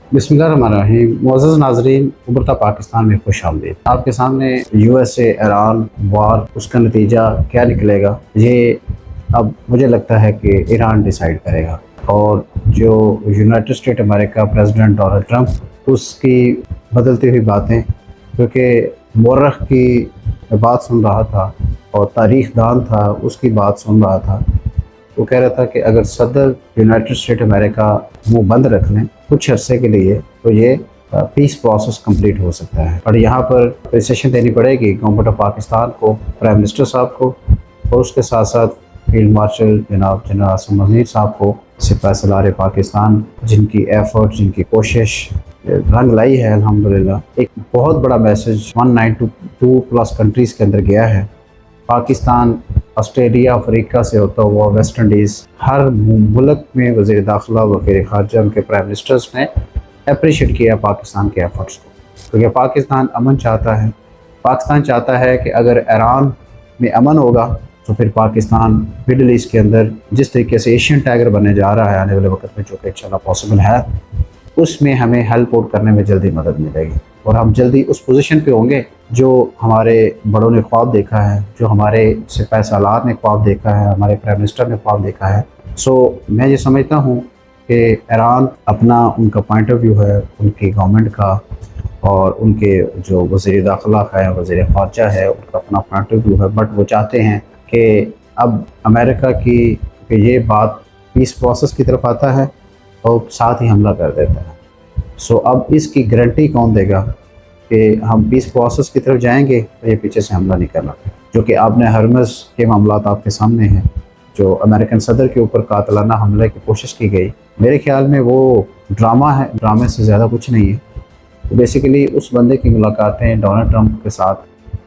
बिस्मिल्लाहिर्रहमानिर्रहीम। मुअज़्ज़ज़ नाज़रीन, उभरता पाकिस्तान में खुशामदीद। आपके सामने यूएसए ईरान वार, उसका नतीजा क्या निकलेगा, ये अब मुझे लगता है कि ईरान डिसाइड करेगा। और जो United state America president Donald Trump, उसकी बदलती हुई बातें, क्योंकि मौरख की बात सुन रहा था और तारीख दान था, उसकी बात सुन रहा था। वो कह रहा था कि अगर सदर यूनाइटेड स्टेट अमेरिका मुंह बंद रख लें कुछ अरसे के लिए, तो ये पीस प्रोसेस कंप्लीट हो सकता है। और यहाँ पर प्रिसेशन देनी पड़ेगी गवर्नमेंट ऑफ पाकिस्तान को, प्राइम मिनिस्टर साहब को, और उसके साथ साथ फील्ड मार्शल जनाब जनरल आसिम मुनीर साहब को, सिपाही सलार पाकिस्तान, जिनकी एफर्ट, जिनकी कोशिश रंग लाई है अल्हम्दुलिल्लाह। एक बहुत बड़ा मैसेज 192 प्लस कंट्रीज़ के अंदर गया है। पाकिस्तान, ऑस्ट्रेलिया, अफ्रीका से होता हुआ वेस्ट इंडीज़, हर मुल्क में वज़ीर दाखिला, वज़ीर ख़ारजा, उनके प्राइम मिनिस्टर्स ने अप्रिशिएट किया पाकिस्तान के एफ़र्ट्स को, क्योंकि पाकिस्तान अमन चाहता है। पाकिस्तान चाहता है कि अगर ईरान में अमन होगा तो फिर पाकिस्तान मिडल ईस्ट के अंदर जिस तरीके से एशियन टाइगर बनने जा रहा है आने वाले वक्त में, जो कि इंशाल्लाह पॉसिबल है, उसमें हमें हेल्प आउट करने में जल्दी मदद मिलेगी और हम जल्दी उस पोजीशन पे होंगे जो हमारे बड़ों ने ख्वाब देखा है, जो हमारे सिपाही सालार ने ख्वाब देखा है, हमारे प्राइम मिनिस्टर ने ख्वाब देखा है। सो मैं ये समझता हूँ कि ईरान अपना, उनका पॉइंट ऑफ व्यू है उनकी गवर्नमेंट का, और उनके जो वज़ीर दाखिला है, वज़ीर ख़ारजा है, उनका अपना पॉइंट ऑफ व्यू है। बट वो चाहते हैं कि अब अमेरिका की कि ये बात पीस प्रोसेस की तरफ आता है और साथ ही हमला कर देता है। सो अब इसकी गारंटी कौन देगा कि हम पीस प्रोसेस की तरफ जाएंगे तो ये पीछे से हमला नहीं करना, जो कि आपने हरमज़ के मामलात आपके सामने हैं, जो अमेरिकन सदर के ऊपर कातलाना हमले की कोशिश की गई। मेरे ख्याल में वो ड्रामा है, ड्रामे से ज़्यादा कुछ नहीं है। तो बेसिकली उस बंदे की मुलाकातें डोनाल्ड ट्रंप के साथ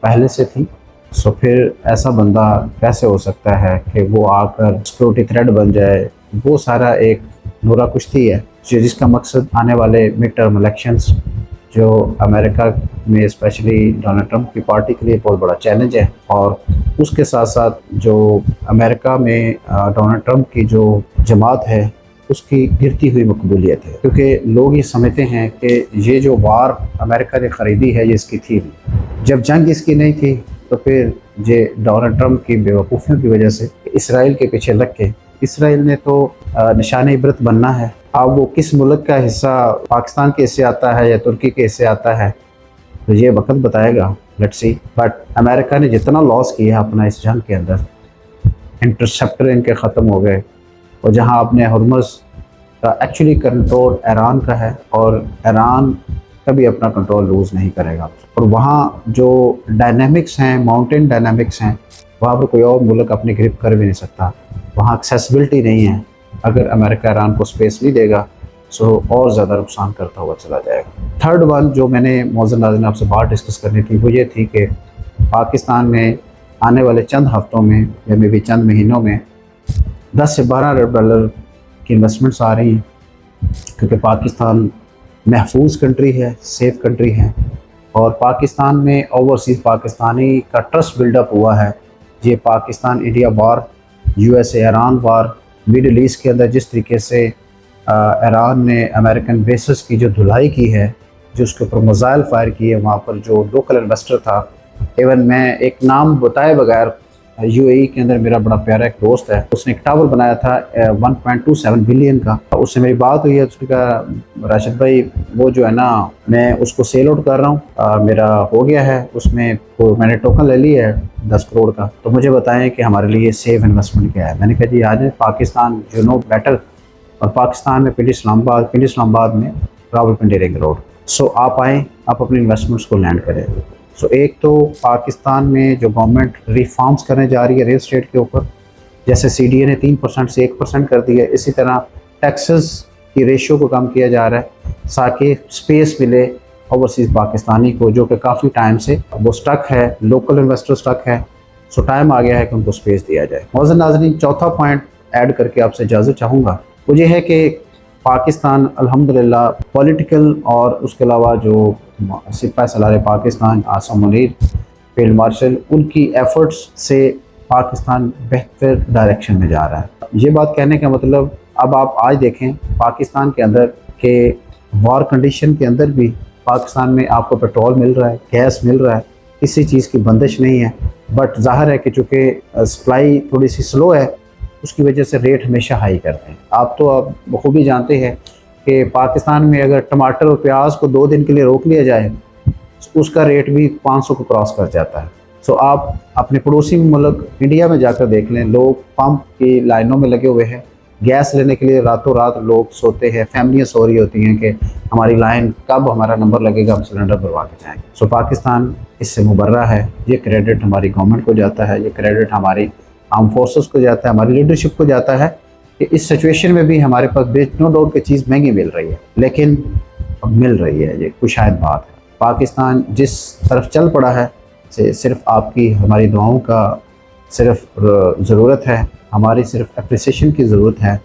पहले से थी। सो फिर ऐसा बंदा कैसे हो सकता है कि वो आकर सिक्योरिटी थ्रेट बन जाए। वो सारा एक नूरा कुश्ती है, जिसका मकसद आने वाले मिड टर्म इलेक्शंस, जो अमेरिका में स्पेशली डोनाल्ड ट्रंप की पार्टी के लिए बहुत बड़ा चैलेंज है, और उसके साथ साथ जो अमेरिका में डोनाल्ड ट्रंप की जो जमात है उसकी गिरती हुई मकबूलियत है। क्योंकि लोग ये समझते हैं कि ये जो वार अमेरिका ने ख़रीदी है ये इसकी थी नहीं। जब जंग इसकी नहीं थी तो फिर ये डोनाल्ड ट्रंप की बेवकूफ़ियों की वजह से इसराइल के पीछे लग के, इसराइल ने तो निशान इबरत बनना है। अब वो किस मुल्क का हिस्सा पाकिस्तान के हिस्से आता है या तुर्की के हिस्से आता है, तो ये वक्त बताएगा, लेट्स सी। बट अमेरिका ने जितना लॉस किया अपना इस जंग के अंदर, इंटरसेप्टर इनके ख़त्म हो गए, और जहां आपने हरमुज़ का एक्चुअली कंट्रोल ईरान का है, और ईरान कभी अपना कंट्रोल लूज़ नहीं करेगा। और वहाँ जो डायनामिक्स हैं, माउंटेन डायनामिक्स हैं, वहाँ पर कोई और मुल्क अपनी ग्रिप कर भी नहीं सकता। वहाँ एक्सेसिबिलिटी नहीं है। अगर अमेरिका ईरान को स्पेस नहीं देगा सो और ज़्यादा नुकसान करता हुआ चला जाएगा। थर्ड वन जो मैंने मौजूद नाज़रीन आपसे बात डिस्कस करनी थी वो ये थी कि पाकिस्तान में आने वाले चंद हफ्तों में या मे भी चंद महीनों में 10 से 12 अरब डॉलर की इन्वेस्टमेंट्स आ रही हैं, क्योंकि पाकिस्तान महफूज कंट्री है, सेफ कंट्री है, और पाकिस्तान में ओवरसीज़ पाकिस्तानी का ट्रस्ट बिल्डअप हुआ है। ये Pakistan India war, USA Iran war, Middle East के अंदर जिस तरीके से ईरान ने अमेरिकन बेसिस की जो धुलाई की है, जो उसके ऊपर मिसाइल फायर किए, वहाँ पर जो लोकल इन्वेस्टर था, इवन मैं एक नाम बताए बगैर, यूएई के अंदर मेरा बड़ा प्यारा एक दोस्त है, उसने एक टावर बनाया था 1.27 बिलियन का। उससे मेरी बात हुई है, उसने कहा राशिद भाई वो जो है ना, मैं उसको सेल आउट कर रहा हूँ, मेरा हो गया है उसमें, तो मैंने टोकन ले लिया है 10 करोड़ का, तो मुझे बताएं कि हमारे लिए सेफ इन्वेस्टमेंट क्या है। मैंने कहा जी आज पाकिस्तान यू नो बेटर, और पाकिस्तान में पिंडी इस्लामाबाद में रावलपिंडी रिंग रोड। सो आप आएँ, आप अपनी इन्वेस्टमेंट्स को लैंड करें। सो एक तो पाकिस्तान में जो गवर्नमेंट रिफॉर्म्स करने जा रही है रियल एस्टेट के ऊपर, जैसे सीडीए ने 3% से 1% कर दिया, इसी तरह टैक्सेस की रेशियो को कम किया जा रहा है ताकि स्पेस मिले ओवरसीज़ पाकिस्तानी को, जो कि काफ़ी टाइम से वो स्टक है, लोकल इन्वेस्टर स्टक है। सो टाइम आ गया है कि उनको स्पेस दिया जाए। मौजूद नाज़रीन, चौथा पॉइंट ऐड करके आपसे इजाज़त चाहूँगा, वो ये है कि पाकिस्तान अल्हम्दुलिल्लाह पॉलिटिकल और उसके अलावा जो सिपाही सलार पाकिस्तान आसिम मुनीर फील्ड मार्शल, उनकी एफर्ट्स से पाकिस्तान बेहतर डायरेक्शन में जा रहा है। ये बात कहने का मतलब, अब आप आज देखें पाकिस्तान के अंदर कि वॉर कंडीशन के अंदर भी पाकिस्तान में आपको पेट्रोल मिल रहा है, गैस मिल रहा है, किसी चीज़ की बंदिश नहीं है। बट ज़ाहिर है कि चूँकि सप्लाई थोड़ी सी स्लो है, उसकी वजह से रेट हमेशा हाई करते हैं। आप तो अब बखूबी जानते हैं कि पाकिस्तान में अगर टमाटर और प्याज को 2 दिन के लिए रोक लिया जाए, उसका रेट भी 500 को क्रॉस कर जाता है। सो आप अपने पड़ोसी मुल्क इंडिया में जाकर देख लें, लोग पंप की लाइनों में लगे हुए हैं, गैस लेने के लिए रातों रात लोग सोते हैं, फैमिलियाँ सो रही होती हैं कि हमारी लाइन कब हमारा नंबर लगेगा, हम सिलेंडर भरवा के जाएंगे। सो पाकिस्तान इससे मुबर्रा है। ये क्रेडिट हमारी गवर्नमेंट को जाता है, ये क्रेडिट हमारी आर्म फोर्सेस को जाता है, हमारी लीडरशिप को जाता है कि इस सिचुएशन में भी हमारे पास नो डाउट की चीज़ महंगी मिल रही है, लेकिन अब मिल रही है, ये कुछ शायद बात है। पाकिस्तान जिस तरफ चल पड़ा है, से सिर्फ आपकी हमारी दुआओं का सिर्फ ज़रूरत है, हमारी सिर्फ अप्रिसिएशन की ज़रूरत है।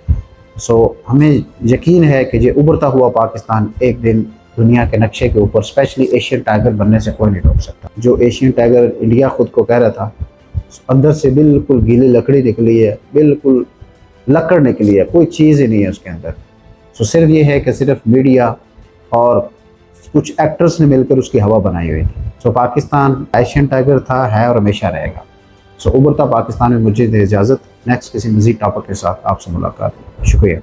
सो हमें यकीन है कि ये उभरता हुआ पाकिस्तान एक दिन दुनिया के नक्शे के ऊपर स्पेशली एशियन टाइगर बनने से कोई नहीं रोक सकता। जो एशियन टाइगर इंडिया खुद को कह रहा था, अंदर से बिल्कुल गीली लकड़ी निकली है, बिल्कुल लकड़ निकली है, कोई चीज़ ही नहीं है उसके अंदर। सो सिर्फ ये है कि सिर्फ मीडिया और कुछ एक्टर्स ने मिलकर उसकी हवा बनाई हुई थी। सो पाकिस्तान एशियन टाइगर था, है और हमेशा रहेगा। सो उभरता पाकिस्तान में मुझे दे इजाज़त। नेक्स्ट किसी मज़ीद टॉपिक के साथ आपसे मुलाकात। शुक्रिया।